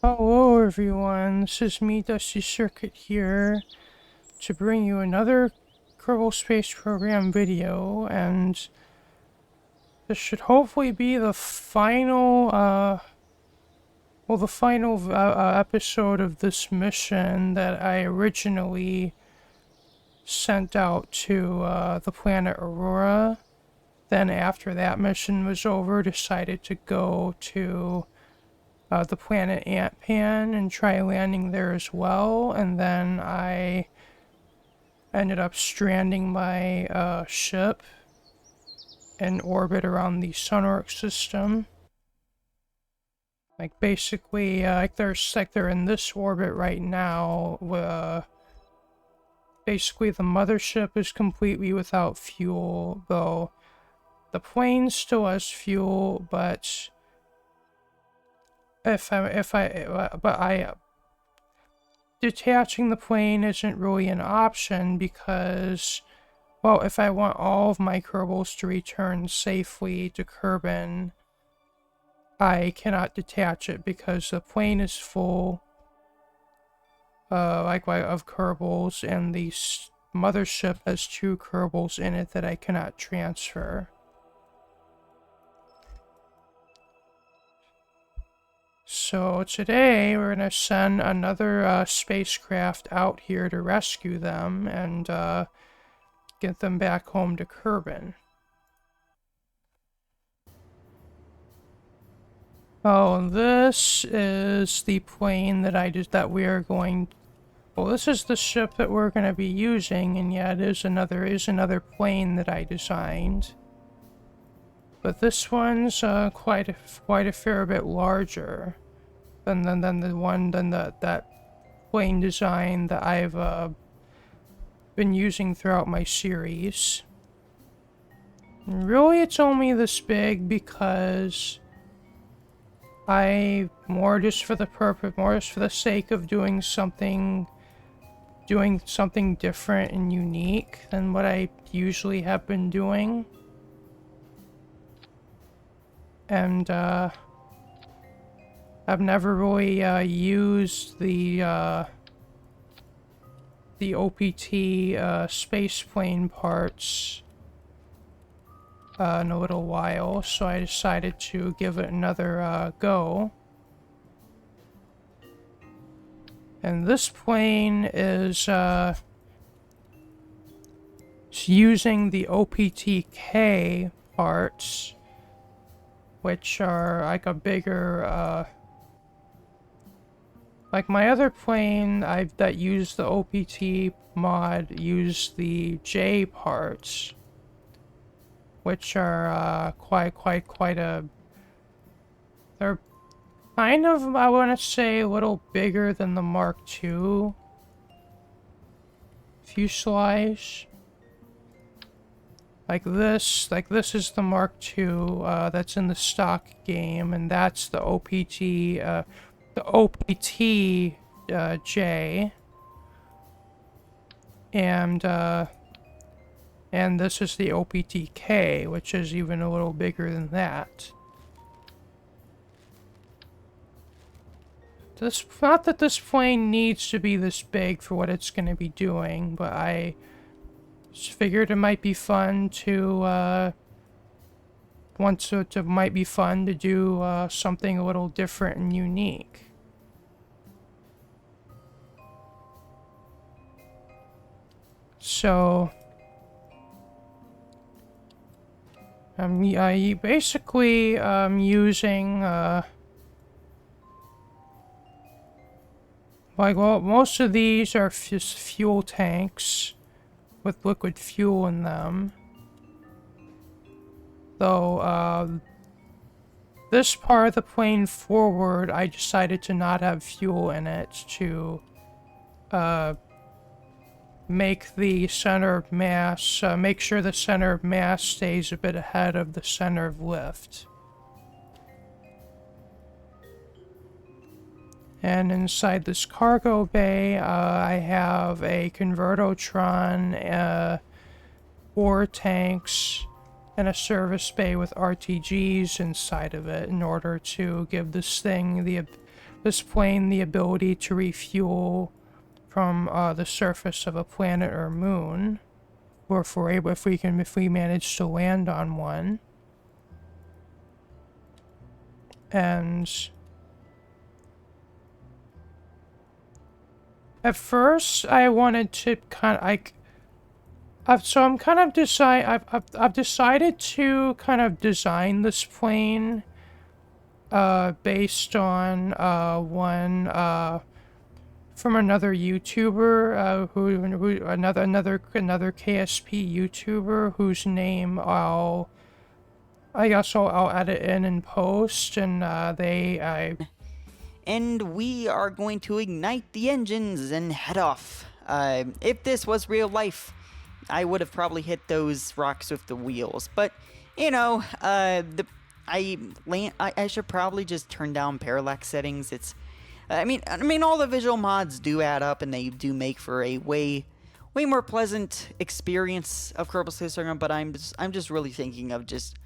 Hello everyone, this is me, Dusty Circuit here, to bring you another Kerbal Space Program video, and this should hopefully be the final, episode of this mission that I originally sent out to, the planet Aurora. Then after that mission was over, decided to go to the planet Ant-Pan and try landing there as well, and then I ended up stranding my ship in orbit around the Sunark system. Like basically, they're in this orbit right now. Basically, the mothership is completely without fuel, though the plane still has fuel, but detaching the plane isn't really an option because, well, if I want all of my Kerbals to return safely to Kerbin, I cannot detach it because the plane is full, of Kerbals, and the mothership has 2 Kerbals in it that I cannot transfer. So today we're going to send another spacecraft out here to rescue them and get them back home to Kerbin. Oh, this is the plane that we are going. Well, this is the ship that we're going to be using, and yeah, it is another plane that I designed. But this one's quite a fair bit larger than that plane design that I've been using throughout my series. And really, it's only this big because more just for the sake of doing something different and unique than what I usually have been doing. And I've never really used the OPT spaceplane parts in a little while, so I decided to give it another go. And this plane is using the OPTK parts, which are like a bigger, like my other plane that used the OPT mod used the J parts, which are they're kind of, I want to say, a little bigger than the Mark II fuselage. Like this is the Mark II that's in the stock game, and that's the OPT J, and this is the OPTK, which is even a little bigger than that. Not that this plane needs to be this big for what it's going to be doing, but I just figured it might be fun to do something a little different and unique. So I basically using most of these are just fuel tanks with liquid fuel in them. Though this part of the plane forward, I decided to not have fuel in it to make the center of mass, make sure the center of mass stays a bit ahead of the center of lift. And inside this cargo bay, I have a Convertotron, ore tanks, and a service bay with RTGs inside of it in order to give this thing this plane the ability to refuel from the surface of a planet or moon, or if we manage to land on one. And at first, I wanted to I've decided to kind of design this plane based on one from another YouTuber another KSP YouTuber whose name I'll edit in and post, and And we are going to ignite the engines and head off. If this was real life, I would have probably hit those rocks with the wheels. But, you know, I should probably just turn down parallax settings. I mean, all the visual mods do add up, and they do make for a way more pleasant experience of Kerbal Space Program. But I'm just really thinking of just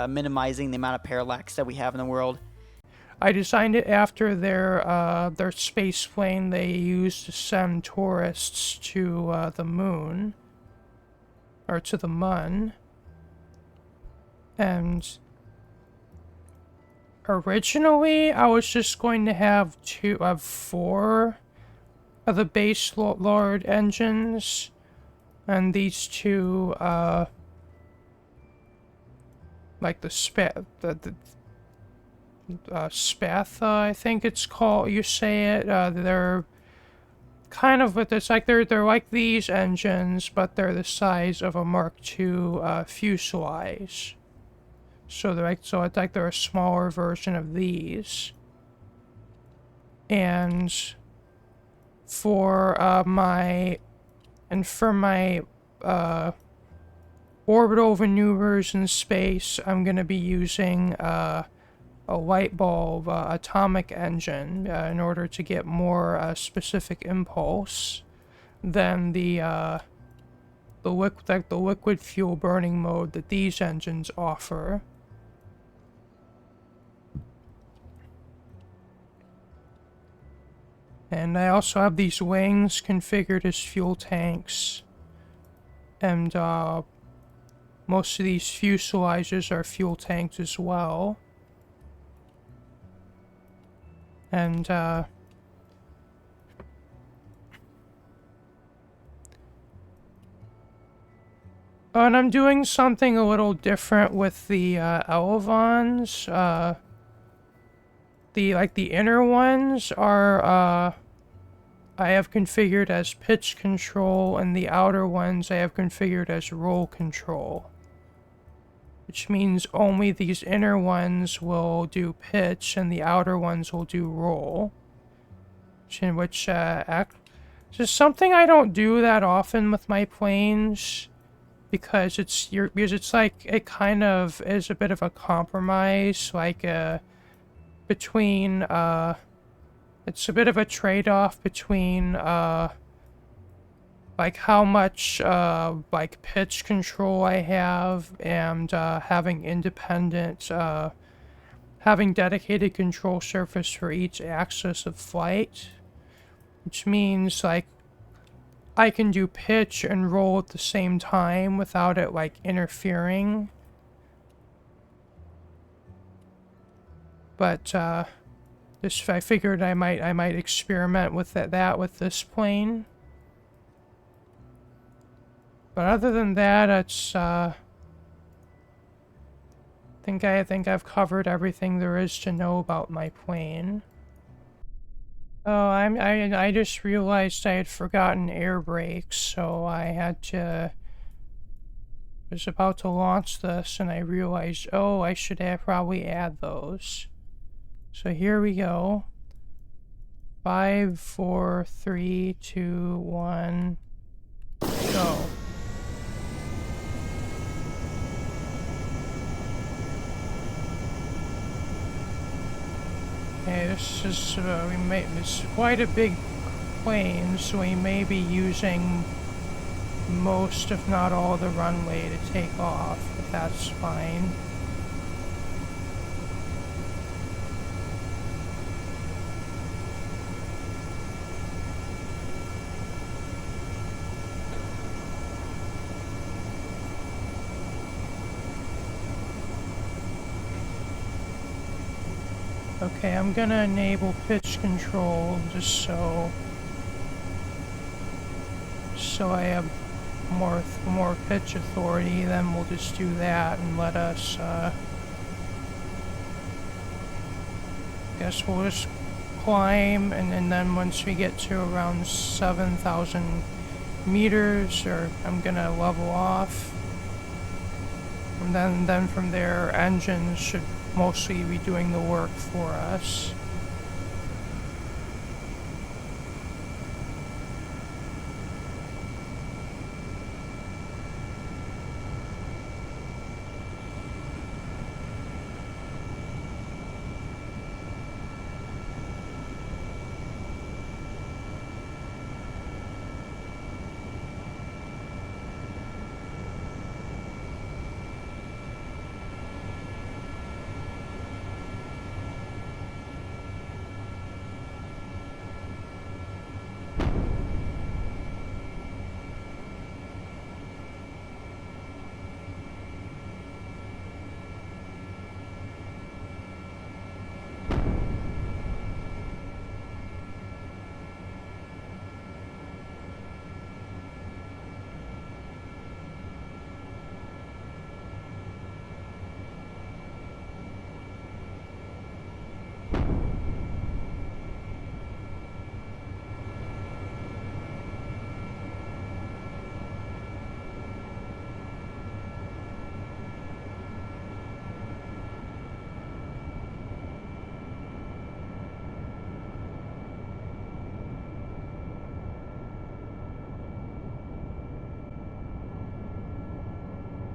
minimizing the amount of parallax that we have in the world. I designed it after their space plane they used to send tourists to the moon, or to the Mun. And originally, I was just going to have four of the base load engines, and these two, like the Spatha, I think it's called. You say it. They're kind of with this, like they're like these engines, but they're the size of a Mark II fuselage. So it's like they're a smaller version of these. And for my orbital maneuvers in space, I'm gonna be using a light bulb atomic engine in order to get more specific impulse than the liquid fuel burning mode that these engines offer. And I also have these wings configured as fuel tanks, and most of these fuselages are fuel tanks as well. And I'm doing something a little different with the elevons. The inner ones are I have configured as pitch control, and the outer ones I have configured as roll control. Which means only these inner ones will do pitch, and the outer ones will do roll. Which is something I don't do that often with my planes, because it's like it kind of is a bit of a compromise, like between it's a bit of a trade-off between like how much like pitch control I have, and having having dedicated control surface for each axis of flight, which means like I can do pitch and roll at the same time without it like interfering. But I figured I might experiment with that with this plane. But other than that, it's I think I've covered everything there is to know about my plane. Oh, I just realized I had forgotten air brakes, so I was about to launch this, and I realized, oh, I should probably add those. So here we go. 5, 4, 3, 2, 1, go. Okay, this is it's quite a big plane, so we may be using most, if not all, the runway to take off, but that's fine. Okay, I'm gonna enable pitch control just so I have more pitch authority. Then we'll just do that and let us. Guess we'll just climb, and then once we get to around 7,000 meters, or I'm gonna level off, and then from there, engines should mostly be doing the work for us.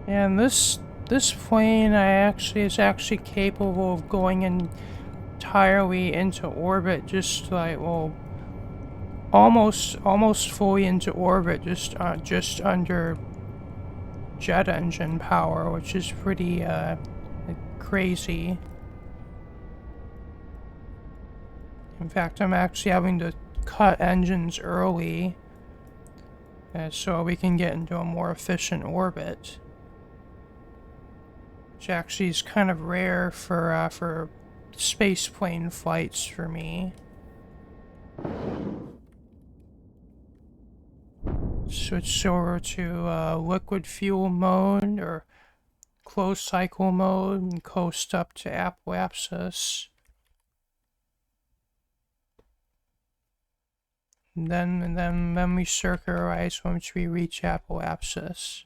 And this plane is actually capable of going entirely into orbit, just like, well, almost fully into orbit, just under jet engine power, which is pretty crazy. In fact, I'm actually having to cut engines early so we can get into a more efficient orbit, which actually is kind of rare for space plane flights for me. Switch over to liquid fuel mode or closed cycle mode and coast up to apoapsis. And then we circularize once we reach apoapsis.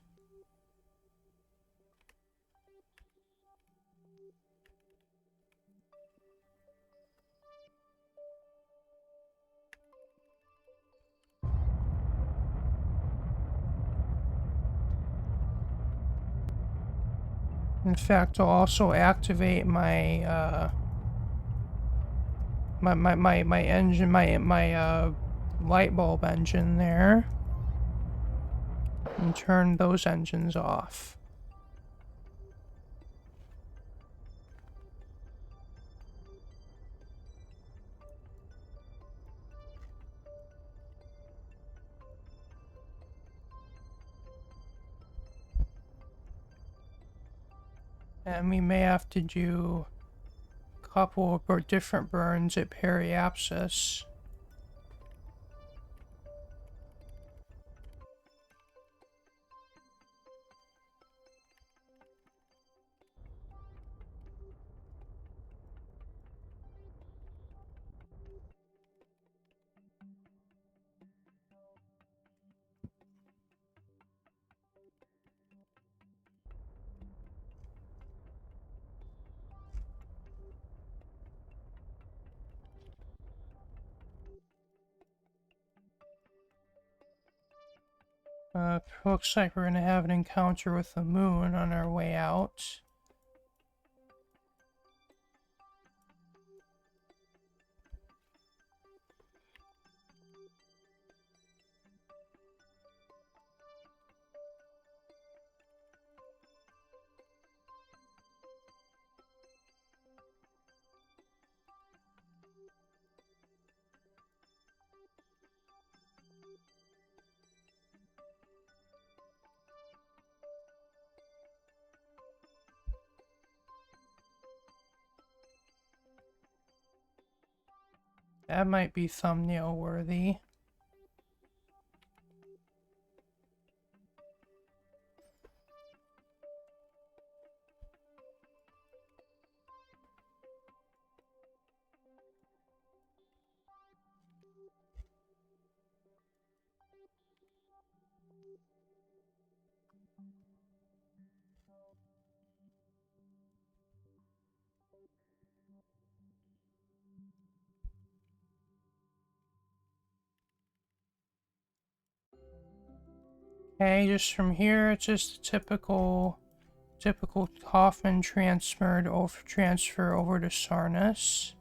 In fact, I'll also activate my my engine, my light bulb engine there, and turn those engines off. And we may have to do a couple of different burns at periapsis. Looks like we're gonna have an encounter with the moon on our way out. That might be thumbnail worthy. Okay, just from here, it's just a typical Hoffman transfer over to Sarnus.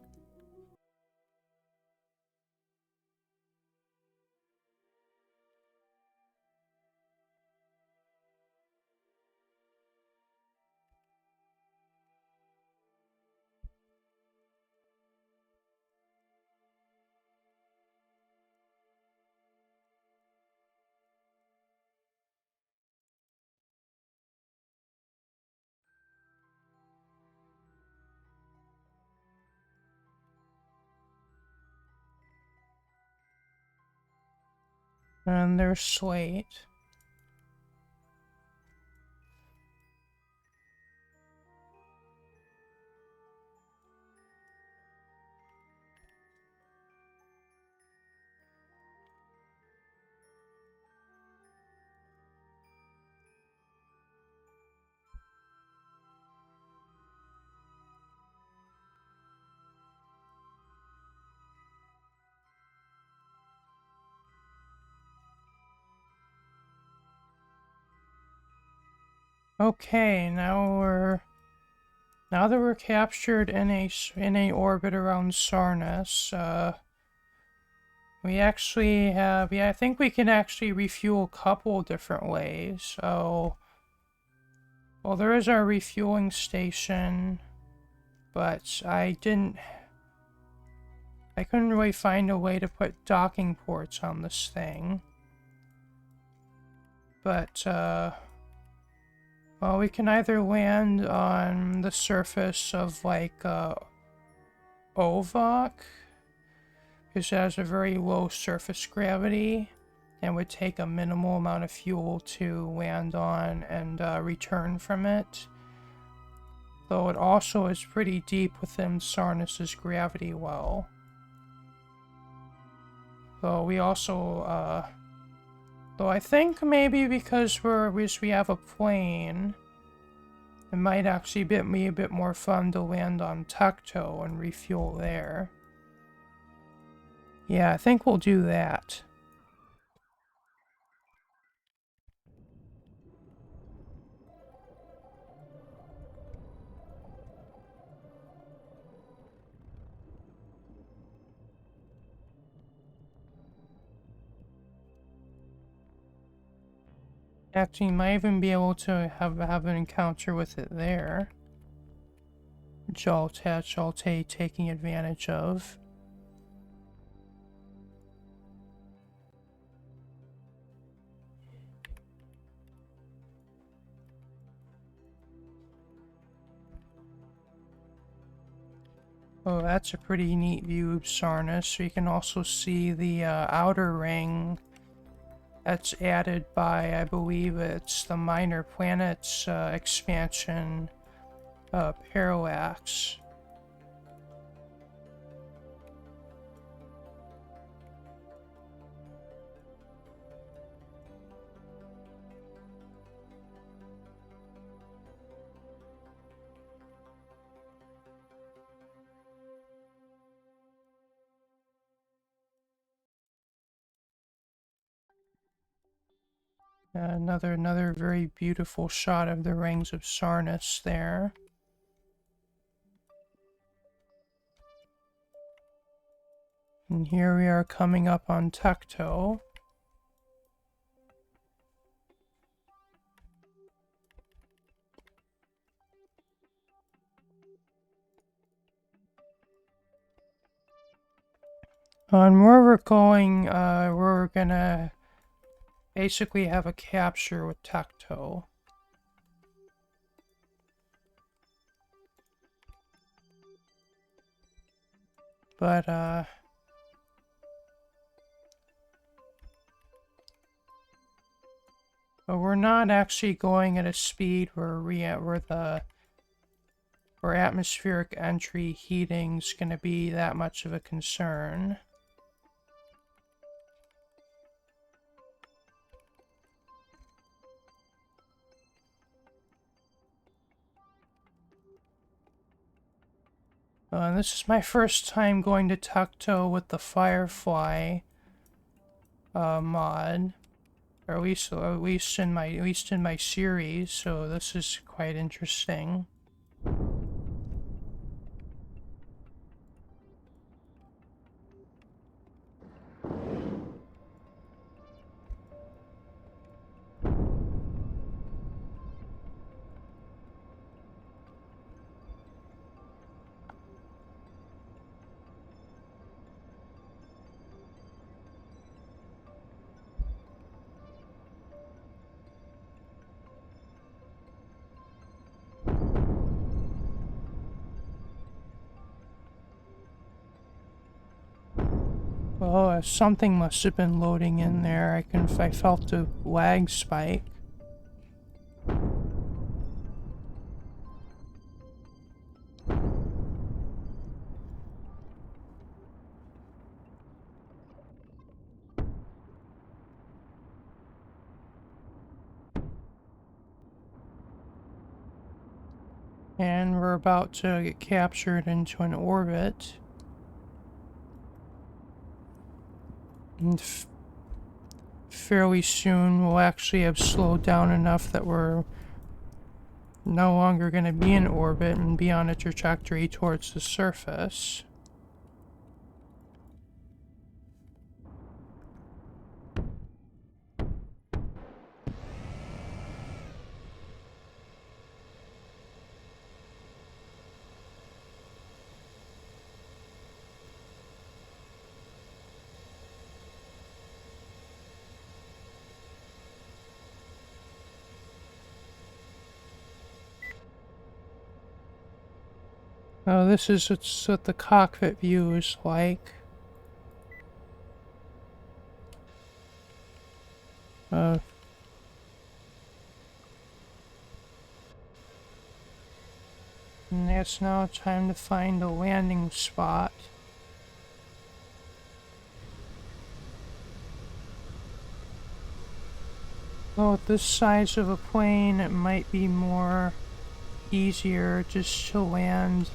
And there's Slate. Okay, now that we're captured in a orbit around Sarnus, we actually have, yeah, I think we can actually refuel a couple different ways. So, well, there is our refueling station, but I couldn't really find a way to put docking ports on this thing. But, well, we can either land on the surface of, like, Ovok, because it has a very low surface gravity and would take a minimal amount of fuel to land on and return from it. Though it also is pretty deep within Sarnus's gravity well. Though we also, though I think maybe because we have a plane, it might actually be a bit more fun to land on Tukto and refuel there. Yeah, I think we'll do that. Actually, might even be able to have an encounter with it there. Which I'll taking advantage of. Oh, that's a pretty neat view of Sarnus. So you can also see the outer ring that's added by, I believe it's the Minor Planets expansion Parallax. Another very beautiful shot of the rings of Sarnus there. And here we are coming up on Tukto. On where we're going, we're gonna basically have a capture with Tukto. But, So we're not actually going at a speed where where atmospheric entry heating's gonna be that much of a concern. And this is my first time going to Tukto with the Firefly mod, or at least in my series. So this is quite interesting. Oh, something must have been loading in there. I felt a lag spike. And we're about to get captured into an orbit. And fairly soon we'll actually have slowed down enough that we're no longer going to be in orbit and be on a trajectory towards the surface. Oh, this is what the cockpit view is like. And it's now time to find a landing spot. Well, with this size of a plane, it might be more easier just to land.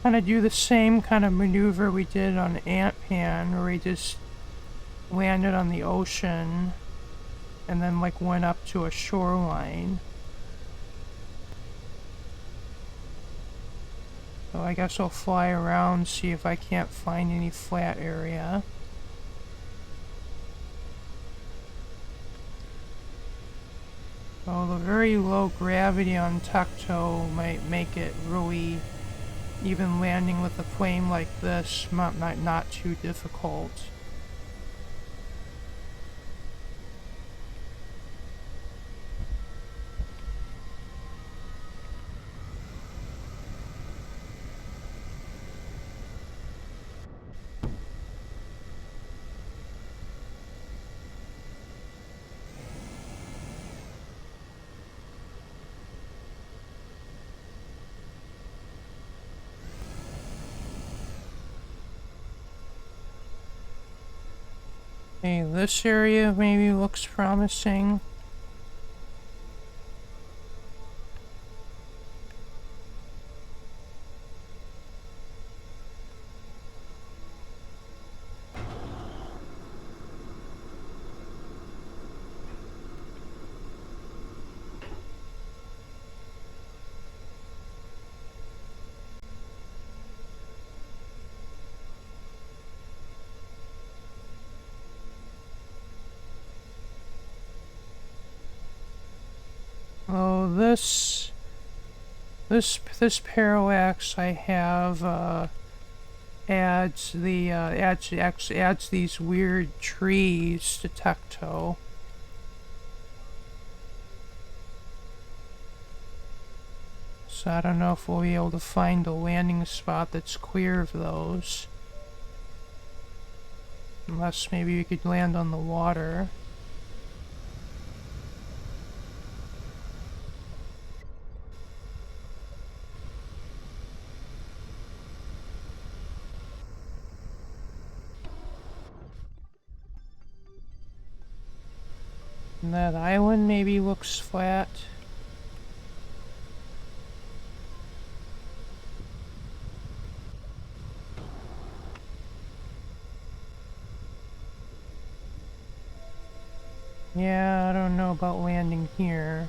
Kind of do the same kind of maneuver we did on Ant-Man, where we just landed on the ocean and then like went up to a shoreline. So I guess I'll fly around, see if I can't find any flat area. Oh, the very low gravity on Tukto might make it really, even landing with a plane like this, not too difficult. Hey, this area maybe looks promising. Oh, this parallax I have adds these weird trees to Tukto. So I don't know if we'll be able to find a landing spot that's clear of those. Unless maybe we could land on the water. And that island maybe looks flat. Yeah, I don't know about landing here.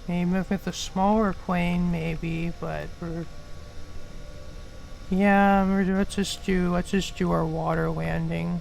Maybe with a smaller plane, maybe, but we're... Yeah, let's just do our water landing.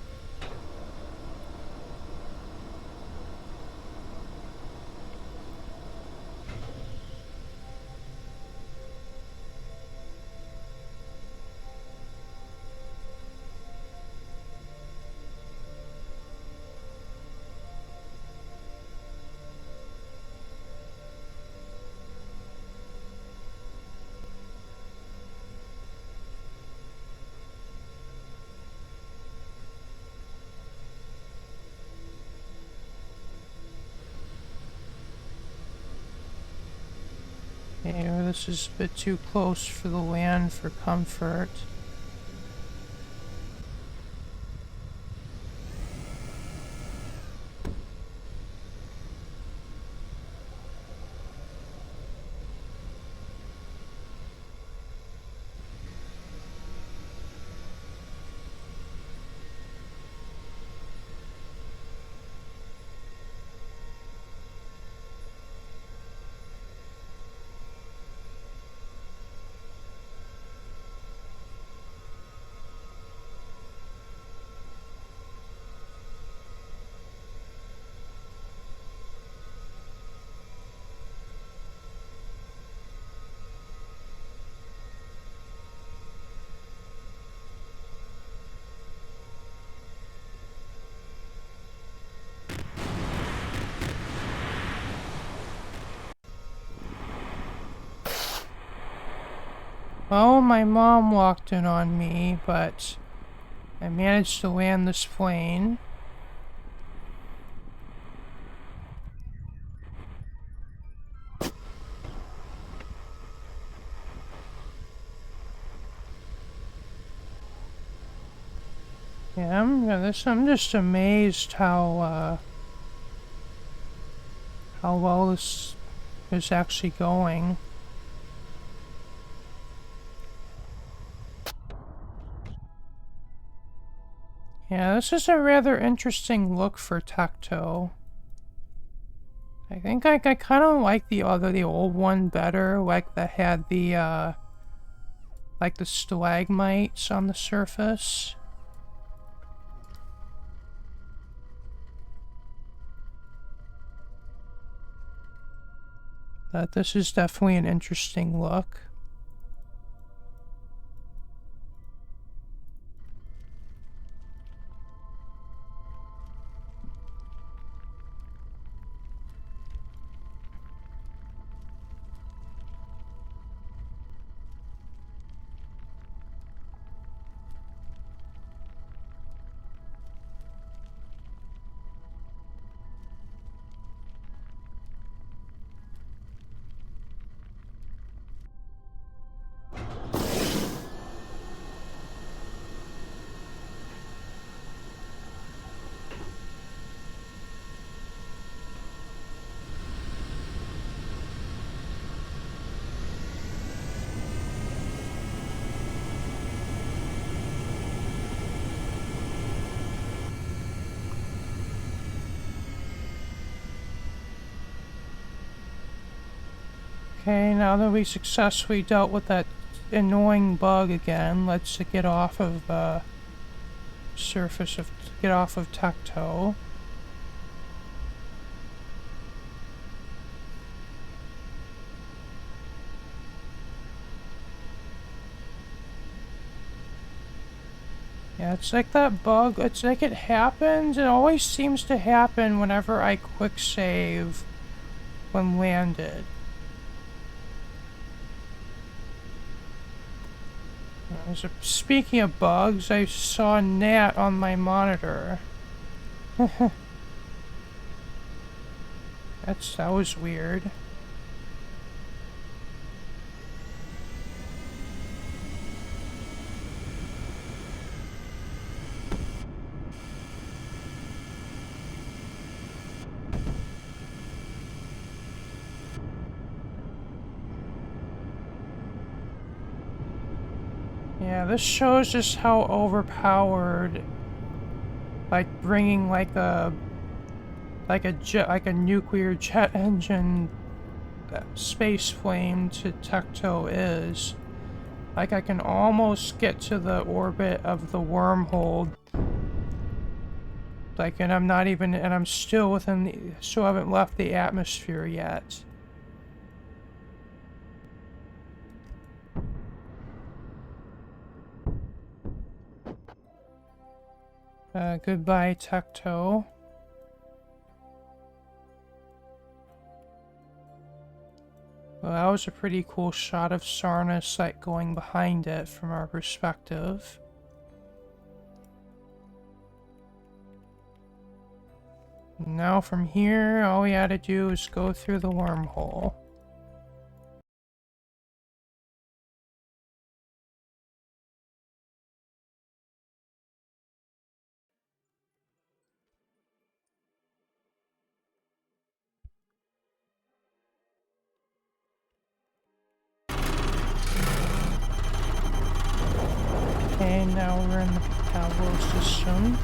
Okay, well, this is a bit too close for the land for comfort. Well, my mom walked in on me, but I managed to land this plane. Yeah, I'm just amazed how well this is actually going. Yeah, this is a rather interesting look for Tecto. I think I kind of like the old one better, like that had the like the stalagmites on the surface. But this is definitely an interesting look. Okay, now that we successfully dealt with that annoying bug again, let's get off of get off of Tecto. Yeah, it's like that bug, it's like it happens, it always seems to happen whenever I quick save when landed. Speaking of bugs, I saw a gnat on my monitor. That was weird. Yeah, this shows just how overpowered, like bringing like a nuclear jet engine space flame to Tecto is. Like I can almost get to the orbit of the wormhole. Like, and I'm not even, and I'm still within the, still haven't left the atmosphere yet. Goodbye, Tecto. Well, that was a pretty cool shot of Sarnus, like, going behind it from our perspective. Now from here, all we had to do is go through the wormhole. Okay, now we're in the Pavlo system.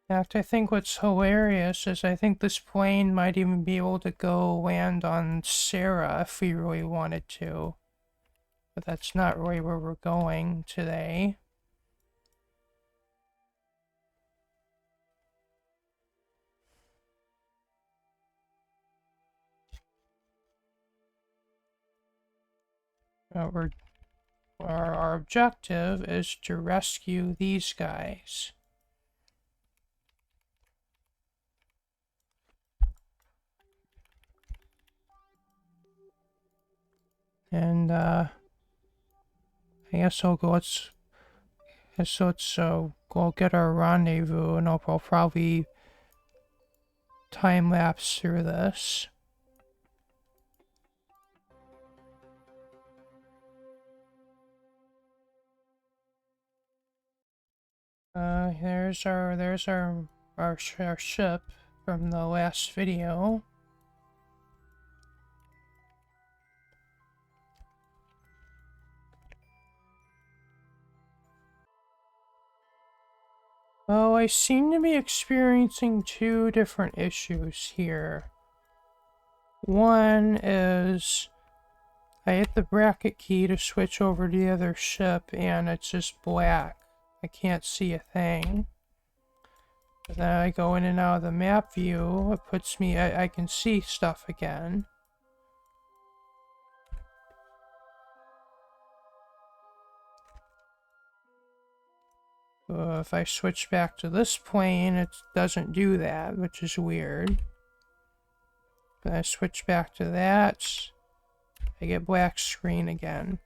In fact, I think what's hilarious is I think this plane might even be able to go land on Sarah if we really wanted to. But that's not really where we're going today. Our objective is to rescue these guys. And I guess I'll go. Let's go get our rendezvous, and I'll probably time lapse through this. There's our ship from the last video. Well, I seem to be experiencing two different issues here. One is I hit the bracket key to switch over to the other ship and it's just black. I can't see a thing. But then I go in and out of the map view, it puts me, I can see stuff again. If I switch back to this plane, it doesn't do that, which is weird. If I switch back to that, I get black screen again.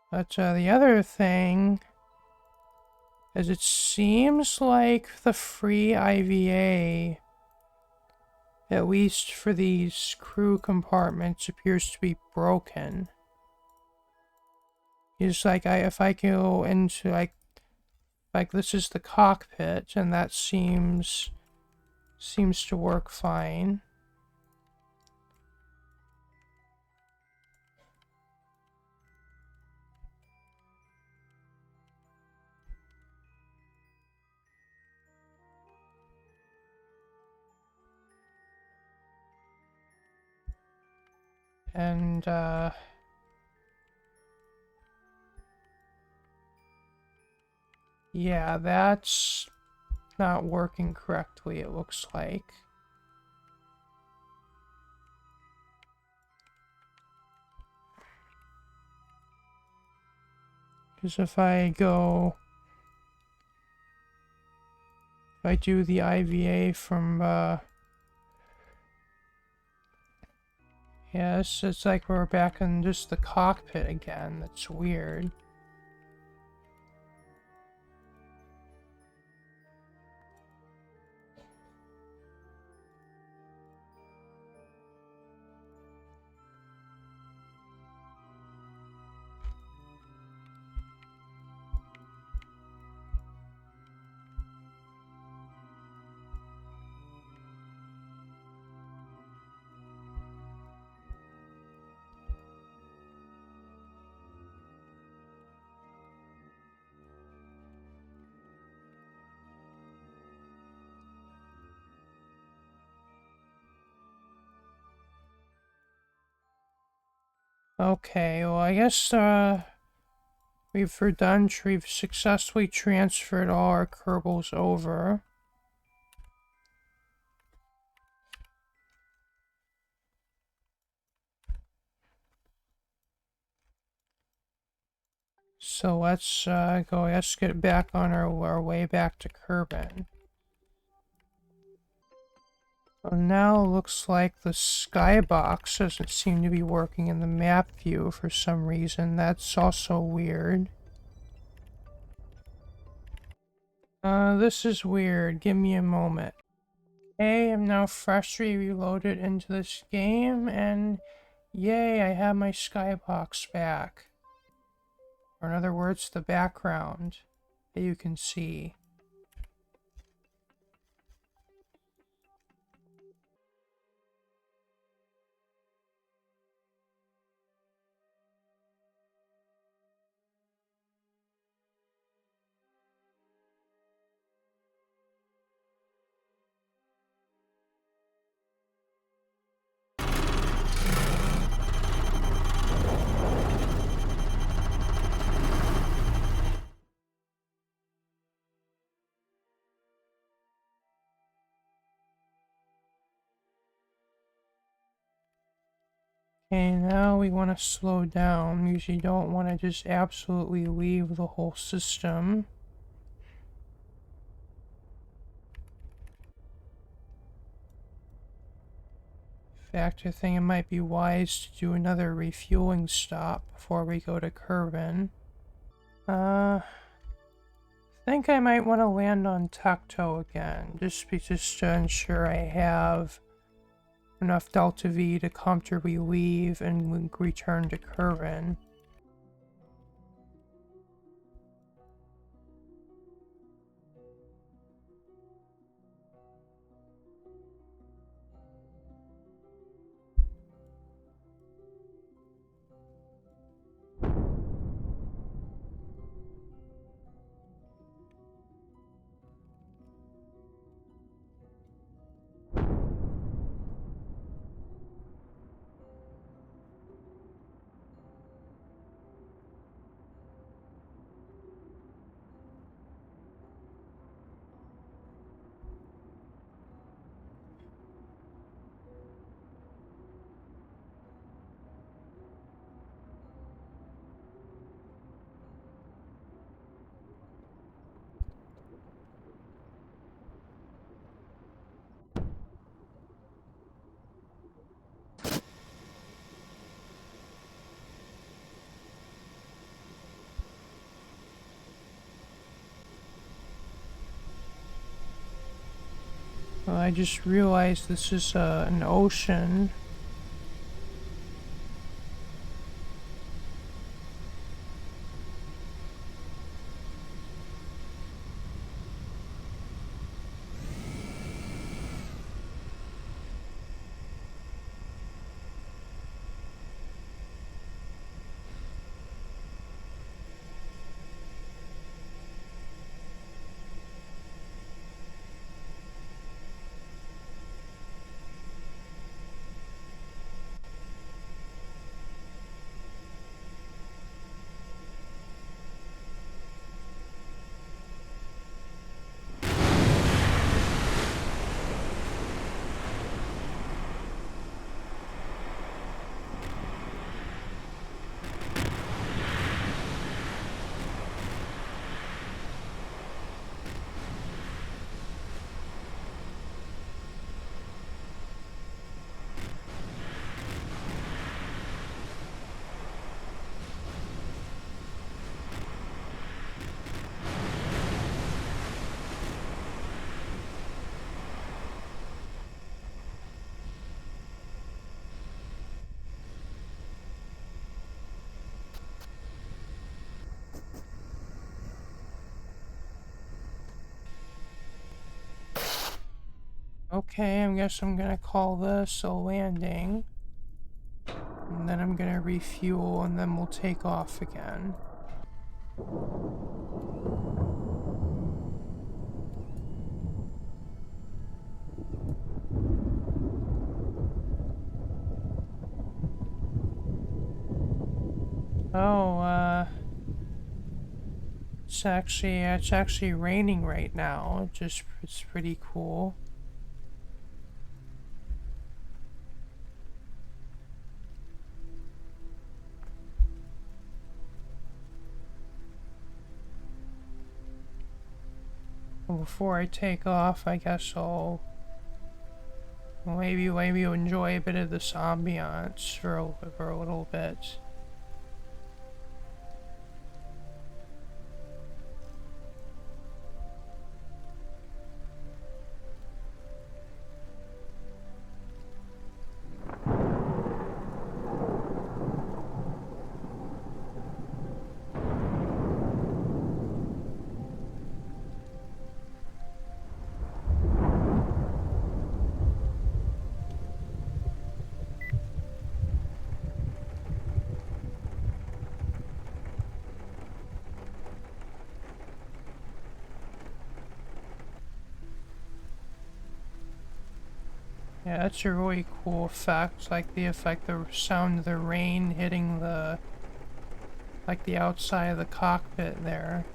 But the other thing is it seems like the free IVA, at least for these crew compartments, appears to be broken. It's like if I go into like this is the cockpit and that seems to work fine. And yeah, that's not working correctly, it looks like. Because if I do the IVA from Yes, it's like we're back in just the cockpit again. That's weird. Okay, well, I guess, we've successfully transferred all our Kerbals over. So let's get back on our way back to Kerbin. Well, now looks like the skybox doesn't seem to be working in the map view for some reason. That's also weird. This is weird. Give me a moment. Okay, I'm now freshly reloaded into this game, and yay, I have my skybox back. Or in other words, the background that you can see. Okay, now we want to slow down because you don't want to just absolutely leave the whole system. In fact, I think it might be wise to do another refueling stop before we go to Kerbin. I think I might want to land on Tacto again, just to ensure I have enough Delta V to comfortably leave and return to Kerbin. Well, I just realized this is an ocean. Okay, I guess I'm gonna call this a landing. And then I'm gonna refuel and then we'll take off again. Oh, it's actually raining right now. It's pretty cool. Well, before I take off, I guess I'll maybe enjoy a bit of this ambiance for a little bit. Yeah, that's a really cool effect, like the sound of the rain hitting the outside of the cockpit there.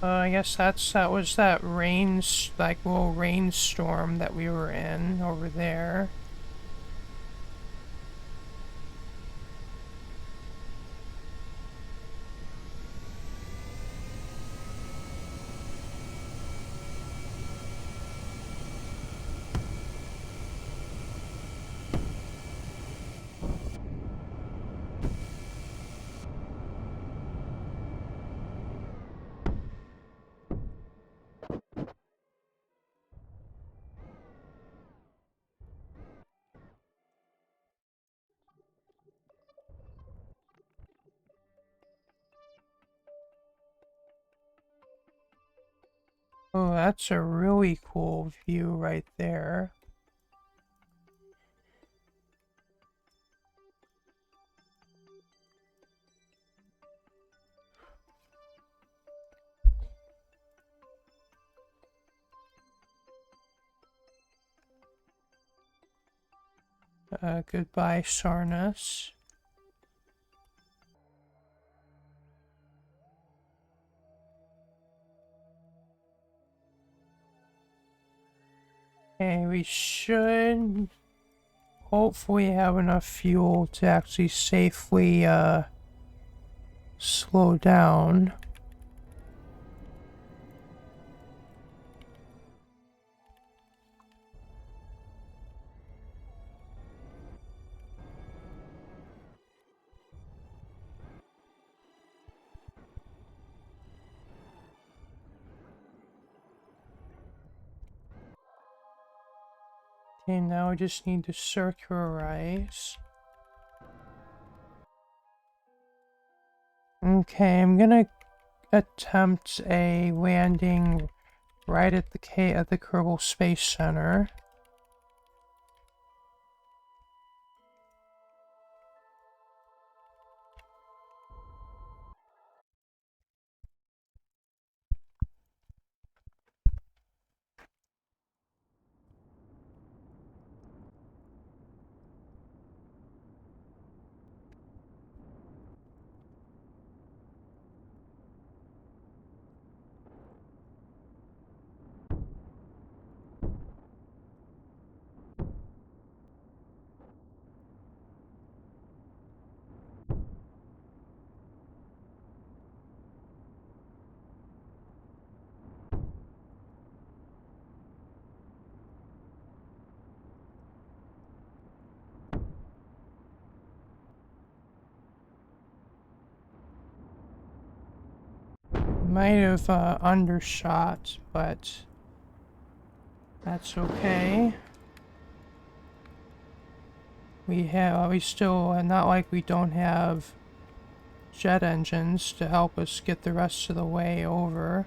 I guess that was that little rainstorm that we were in over there. Oh, that's a really cool view right there. Goodbye, Sarnas. Okay, we should hopefully have enough fuel to actually safely slow down. Okay, now I just need to circularize. Okay, I'm gonna attempt a landing right at the Kerbal Space Center. Might have undershot, but that's okay. We still, not like we don't have jet engines to help us get the rest of the way over.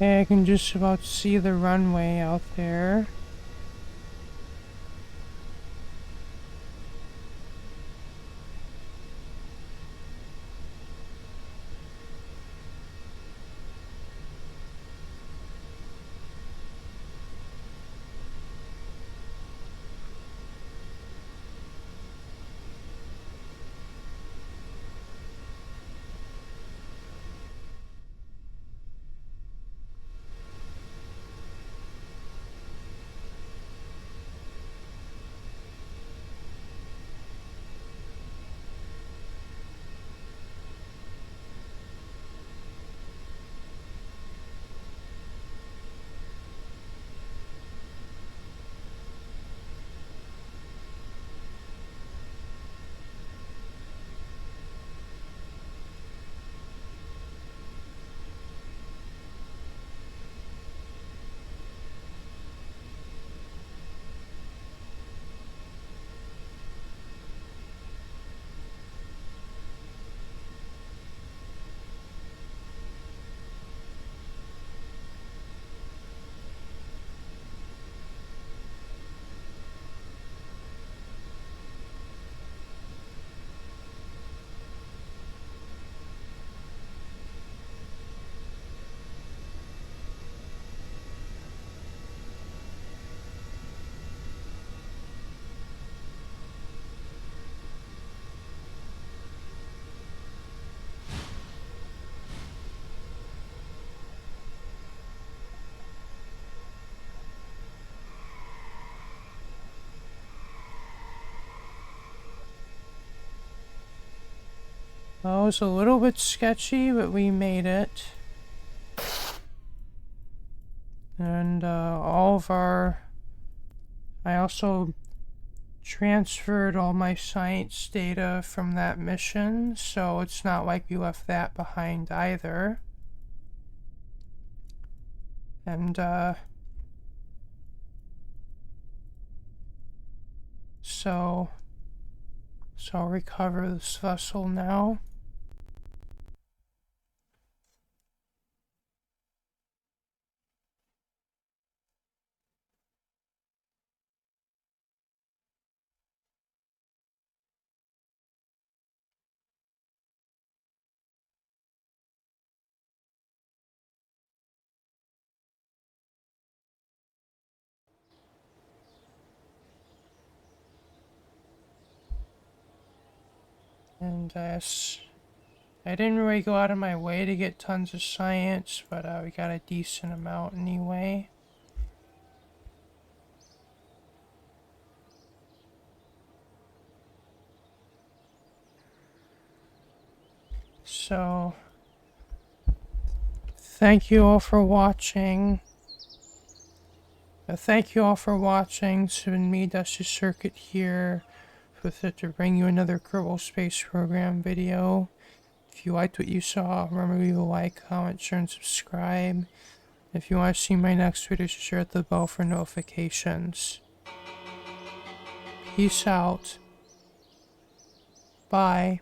Okay, I can just about see the runway out there. Well, it was a little bit sketchy, but we made it. And all of our... I also transferred all my science data from that mission, so it's not like we left that behind either. And so I'll recover this vessel now. And I didn't really go out of my way to get tons of science, but we got a decent amount anyway. So, thank you all for watching. Thank you all for watching. It's been me, Dusty Circuit, here with it to bring you another Kerbal Space Program video. If you liked what you saw, remember to leave a like, comment, share, and subscribe. If you want to see my next video, just share the bell for notifications. Peace out. Bye.